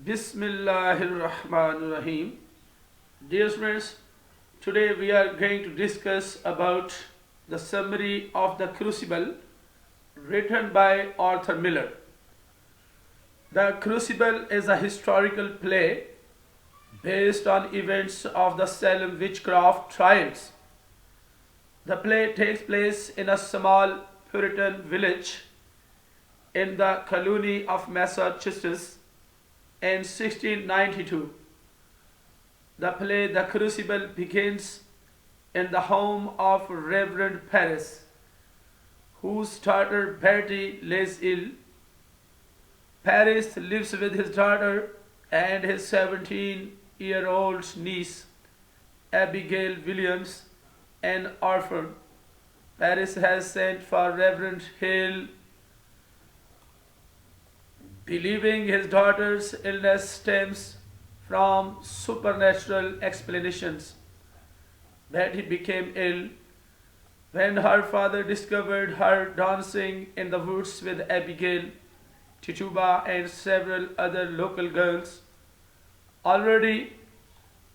Bismillahirrahmanirrahim. Dear friends, today we are going to discuss about the summary of the Crucible written by Arthur Miller. The Crucible is a historical play based on events of the Salem witchcraft trials. The play takes place in a small Puritan village in the colony of Massachusetts in 1692. The play The Crucible begins in the home of Reverend Paris, whose daughter Betty lays ill. Paris lives with his daughter and his 17-year-old niece, Abigail Williams, an orphan. Paris has sent for Reverend Hale, believing his daughter's illness stems from supernatural explanations. Betty became ill when her father discovered her dancing in the woods with Abigail, Tituba, and several other local girls. Already,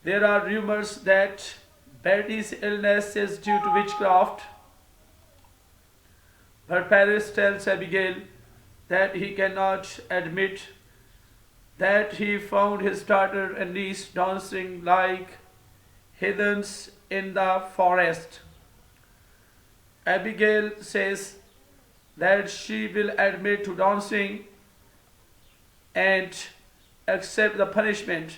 there are rumors that Betty's illness is due to witchcraft, but Paris tells Abigail that he cannot admit that he found his daughter and niece dancing like heathens in the forest. Abigail says that she will admit to dancing and accept the punishment,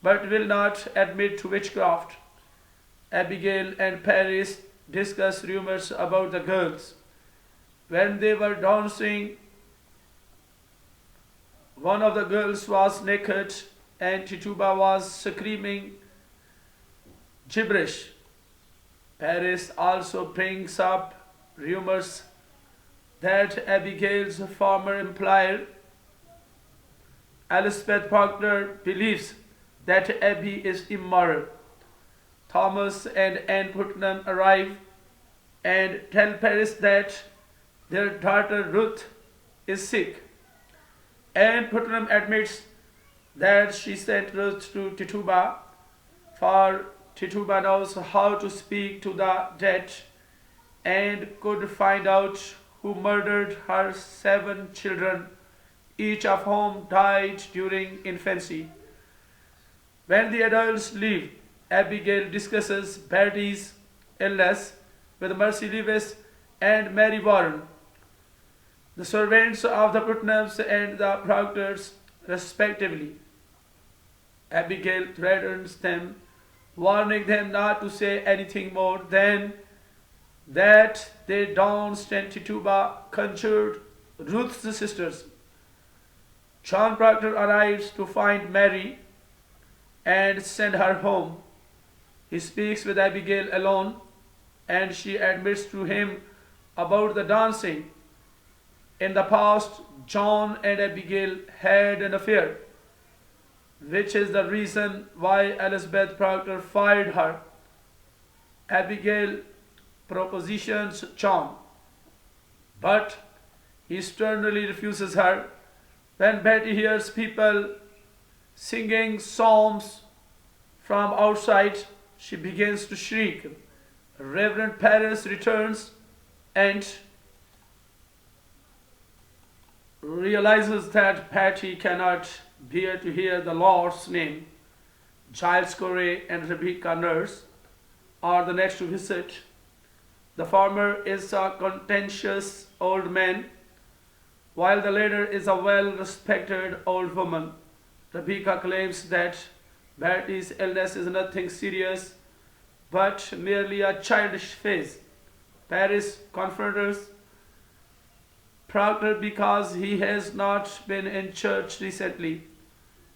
but will not admit to witchcraft. Abigail and Paris discuss rumors about the girls. When they were dancing, one of the girls was naked and Tituba was screaming gibberish. Paris also brings up rumors that Abigail's former employer, Elizabeth Proctor, believes that Abby is immoral. Thomas and Anne Putnam arrive and tell Paris that their daughter Ruth is sick. Anne Putnam admits that she sent Ruth to Tituba, for Tituba knows how to speak to the dead and could find out who murdered her 7 children, each of whom died during infancy. When the adults leave, Abigail discusses Betty's illness with Mercy Lewis and Mary Warren, the servants of the Putnams and the Proctors, respectively. Abigail threatens them, warning them not to say anything more than that they danced and Tituba conjured Ruth's sisters. John Proctor arrives to find Mary and send her home. He speaks with Abigail alone, and she admits to him about the dancing. In the past, John and Abigail had an affair, which is the reason why Elizabeth Proctor fired her. Abigail propositions John, but he sternly refuses her. When Betty hears people singing psalms from outside, she begins to shriek. Reverend Paris returns and realizes that Patty cannot bear to hear the Lord's name. Giles Corey and Rebecca Nurse are the next to visit. The former is a contentious old man, while the latter is a well-respected old woman. Rebecca claims that Betty's illness is nothing serious, but merely a childish phase. Paris confronts Proctor because he has not been in church recently,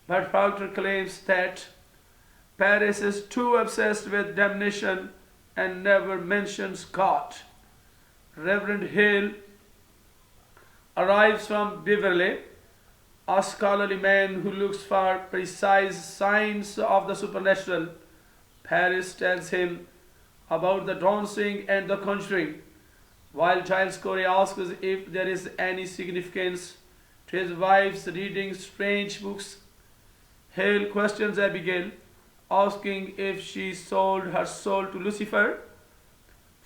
but Proctor claims that Paris is too obsessed with damnation and never mentions God. Reverend Hale arrives from Beverly, a scholarly man who looks for precise signs of the supernatural. Paris tells him about the dancing and the conjuring, while Giles Corey asks if there is any significance to his wife's reading strange books Hale questions Abigail, asking if she sold her soul to Lucifer.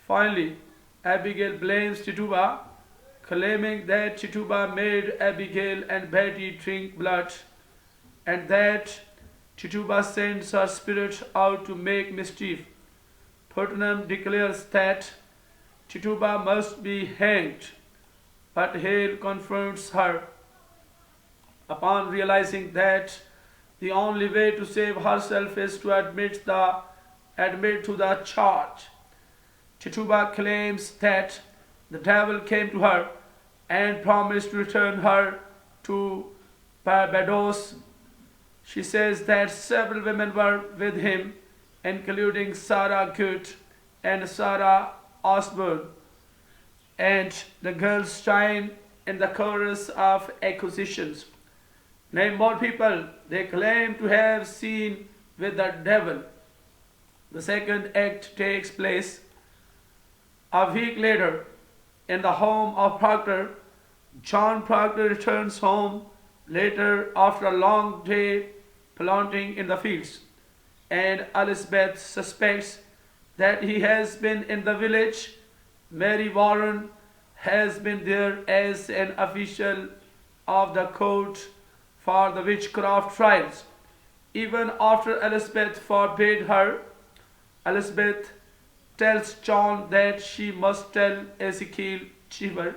Finally, Abigail blames Tituba, claiming that Tituba made Abigail and Betty drink blood, and that Tituba sends her spirit out to make mischief. Putnam declares that Tituba must be hanged, but Hale confronts her. Upon realizing that the only way to save herself is to admit to the charge, Tituba claims that the devil came to her and promised to return her to Barbados. She says that several women were with him, including Sarah Good and Sarah Osborne, and the girls join in the chorus of accusations. Name more people they claim to have seen with the devil. The second act takes place a week later in the home of Proctor. John Proctor returns home later after a long day planting in the fields, and Elizabeth suspects that he has been in the village. Mary Warren has been there as an official of the court for the witchcraft trials. Even after Elizabeth forbade her, Elizabeth tells John that she must tell Ezekiel Cheever,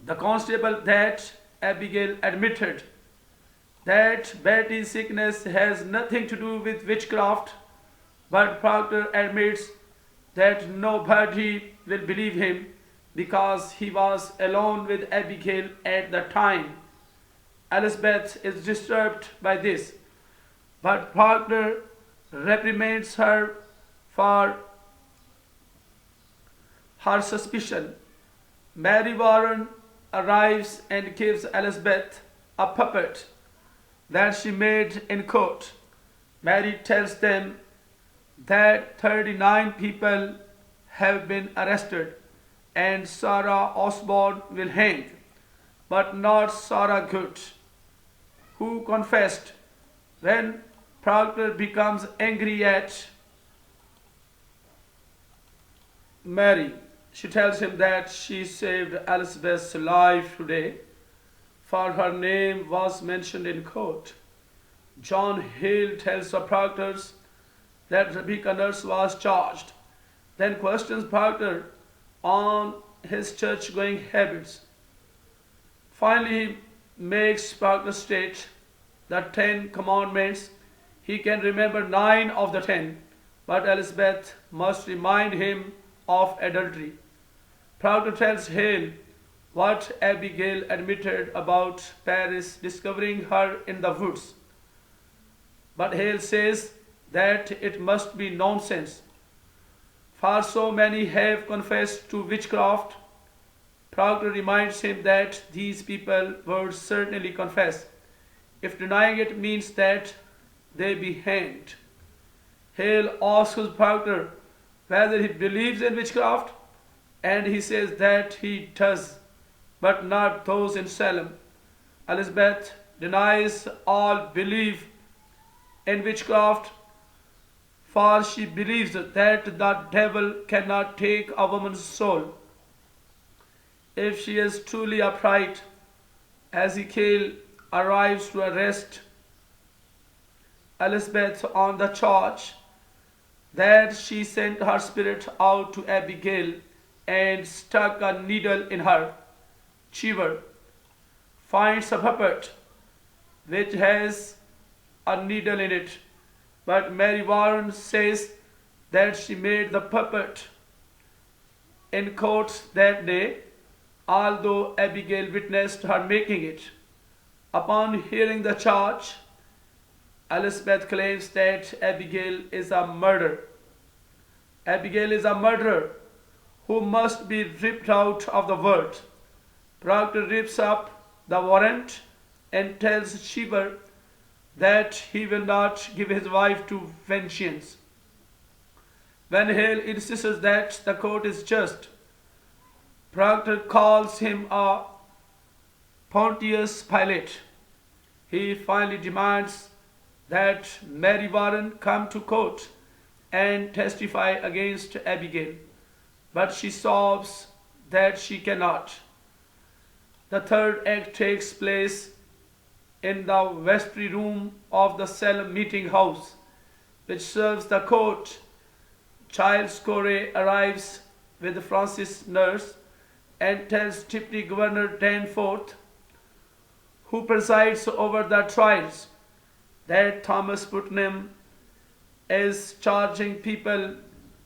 the constable, that Abigail admitted that Betty's sickness has nothing to do with witchcraft, but Proctor admits that nobody will believe him because he was alone with Abigail at the time. Elizabeth is disturbed by this, but Proctor reprimands her for her suspicion. Mary Warren arrives and gives Elizabeth a puppet that she made in court. Mary tells them that 39 people have been arrested and Sarah Osborne will hang, but not Sarah Good, who confessed. When Proctor becomes angry at Mary, she tells him that she saved Elizabeth's life today, for her name was mentioned in court. John Hale tells the Proctors that Rebecca Nurse was charged, then questions Proctor on his church-going habits. Finally, he makes Proctor state the 10 commandments. He can remember 9 of the 10, but Elizabeth must remind him of adultery. Proctor tells Hale what Abigail admitted about Paris discovering her in the woods, but Hale says that it must be nonsense, for so many have confessed to witchcraft. Proctor reminds him that these people would certainly confess if denying it means that they be hanged. Hale asks Proctor whether he believes in witchcraft, and he says that he does, but not those in Salem. Elizabeth denies all belief in witchcraft, for she believes that the devil cannot take a woman's soul. If she is truly upright, Ezekiel arrives to arrest Elizabeth on the charge that she sent her spirit out to Abigail and stuck a needle in her. Cheever finds a puppet which has a needle in it, but Mary Warren says that she made the puppet in court that day, although Abigail witnessed her making it. Upon hearing the charge, Elizabeth claims that Abigail is a murderer. Abigail is a murderer who must be ripped out of the world. Proctor rips up the warrant and tells Cheever that he will not give his wife to vengeance. When Hale insists that the court is just, Proctor calls him a Pontius Pilate. He finally demands that Mary Warren come to court and testify against Abigail, but she sobs that she cannot. The third act takes place in the vestry room of the Salem meeting house, which serves the court. Giles Corey arrives with Francis Nurse and tells Deputy Governor Danforth, who presides over the trials, that Thomas Putnam is charging people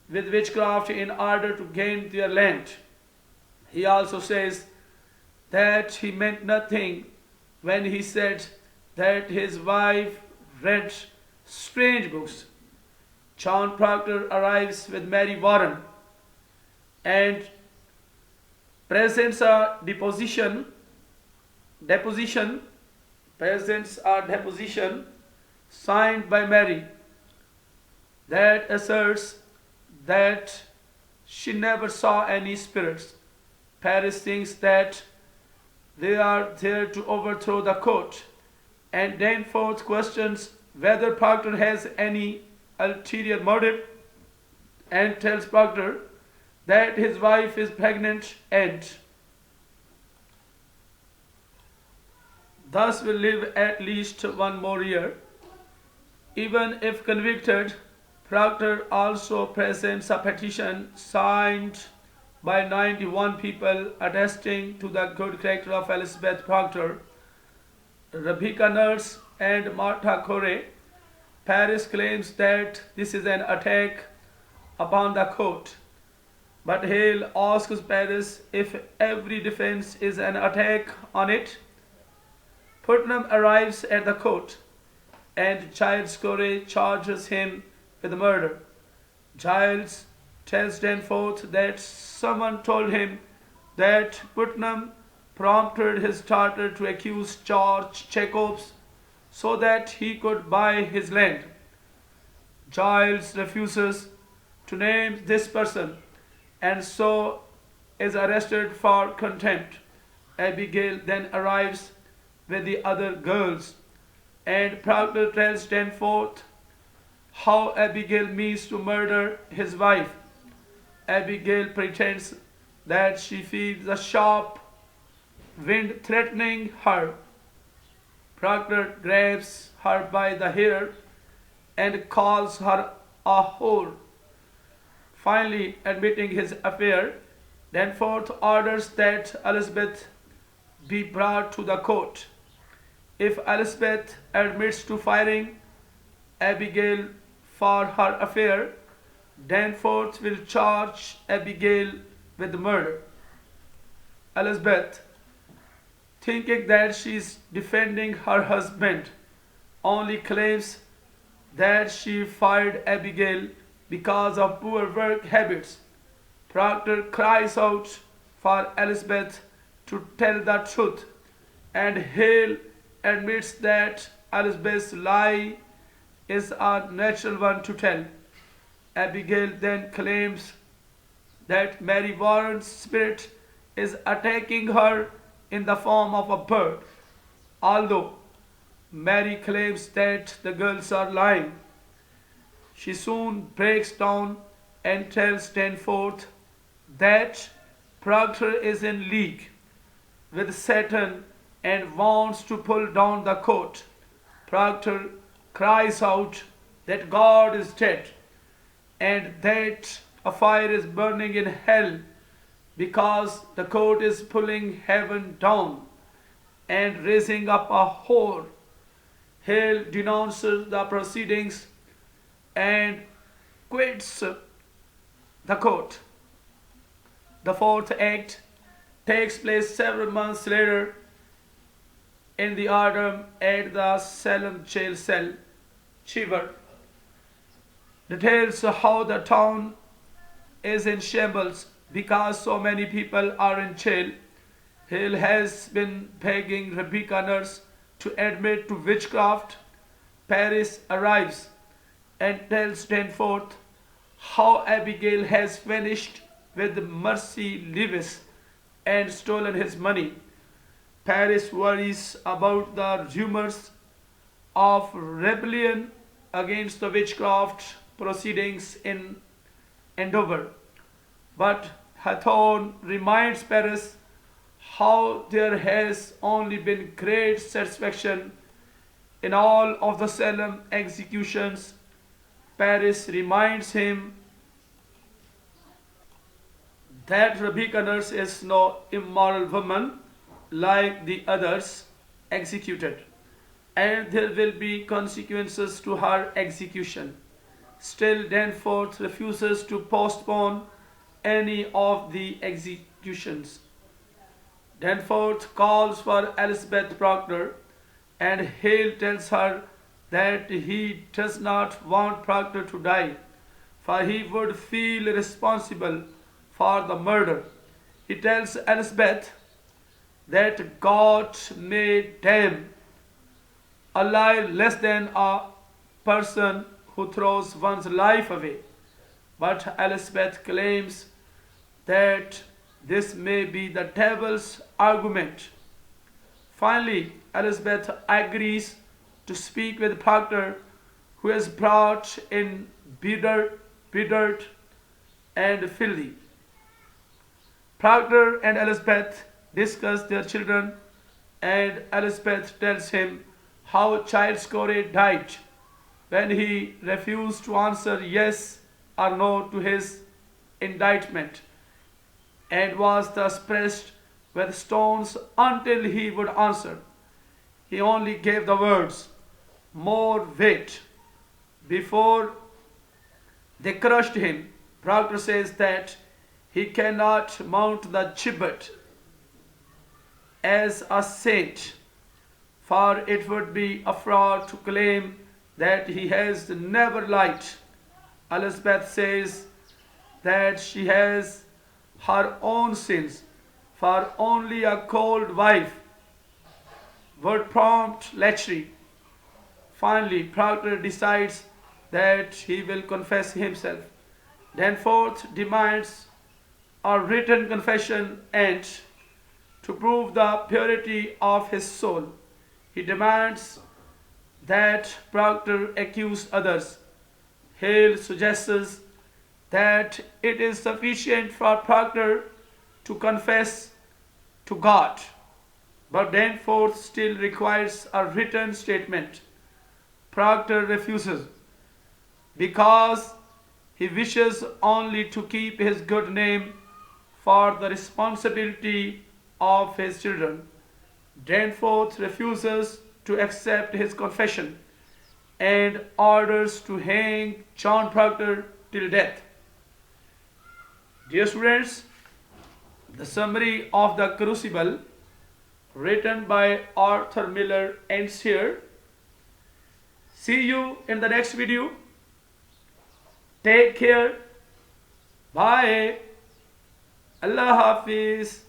with witchcraft in order to gain their land. He also says that he meant nothing when he said that his wife read strange books. John Proctor arrives with Mary Warren and presents a deposition signed by Mary that asserts that she never saw any spirits. Paris thinks that they are there to overthrow the court, and Danforth questions whether Proctor has any ulterior motive and tells Proctor that his wife is pregnant and thus will live at least one more year. Even if convicted, Proctor also presents a petition signed by 91 people attesting to the good character of Elizabeth Proctor, Rebecca Nurse, and Martha Corey. Paris claims that this is an attack upon the court, but Hale asks Paris if every defense is an attack on it. Putnam arrives at the court, and Giles Corey charges him with murder. Giles tells Danforth that someone told him that Putnam prompted his daughter to accuse George Jacobs so that he could buy his land. Giles refuses to name this person and so is arrested for contempt. Abigail then arrives with the other girls, and Proctor tells Danforth how Abigail means to murder his wife. Abigail pretends that she feels a sharp wind threatening her. Proctor grabs her by the hair and calls her a whore. Finally, admitting his affair, Danforth orders that Elizabeth be brought to the court. If Elizabeth admits to firing Abigail for her affair, Danforth will charge Abigail with murder. Elizabeth, thinking that she is defending her husband, only claims that she fired Abigail because of poor work habits. Proctor cries out for Elizabeth to tell the truth, and Hale admits that Elizabeth's lie is a natural one to tell. Abigail then claims that Mary Warren's spirit is attacking her in the form of a bird, although Mary claims that the girls are lying. She soon breaks down and tells Danforth that Proctor is in league with Satan and wants to pull down the court. Proctor cries out that God is dead and that a fire is burning in hell because the court is pulling heaven down and raising up a whore. Hale denounces the proceedings and quits the court. The fourth act takes place several months later in the autumn at the Salem jail cell. Cheever details how the town is in shambles because so many people are in jail. Hale has been begging Rebecca Nurse to admit to witchcraft. Paris arrives and tells Danforth how Abigail has vanished with Mercy Lewis and stolen his money. Paris worries about the rumors of rebellion against the witchcraft proceedings in Andover. But Hathorne reminds Paris how there has only been great satisfaction in all of the Salem executions. Paris reminds him that Rebecca Nurse is no immoral woman like the others executed, and there will be consequences to her execution. Still, Danforth refuses to postpone any of the executions. Danforth calls for Elizabeth Proctor, and Hale tells her that he does not want Proctor to die, for he would feel responsible for the murder. He tells Elizabeth that God may damn a liar less than a person who throws one's life away. But Elizabeth claims that this may be the devil's argument. Finally, Elizabeth agrees to speak with Proctor, who is brought in bitter and filthy. Proctor and Elizabeth discuss their children, and Elizabeth tells him how Giles Corey died when he refused to answer yes or no to his indictment, and was thus pressed with stones until he would answer. He only gave the words more weight before they crushed him. Proctor says that he cannot mount the gibbet as a saint, for it would be a fraud to claim that he has never lied. Elizabeth says that she has her own sins, for only a cold wife would prompt lechery. Finally, Proctor decides that he will confess himself. Danforth demands a written confession, and to prove the purity of his soul, he demands that Proctor accuse others. Hale suggests that it is sufficient for Proctor to confess to God, but Danforth still requires a written statement. Proctor refuses because he wishes only to keep his good name for the responsibility of his children. Danforth refuses to accept his confession and orders to hang John Proctor till death. Dear students, the summary of the Crucible written by Arthur Miller ends here. See you in the next video. Take care. Bye. Allah Hafiz.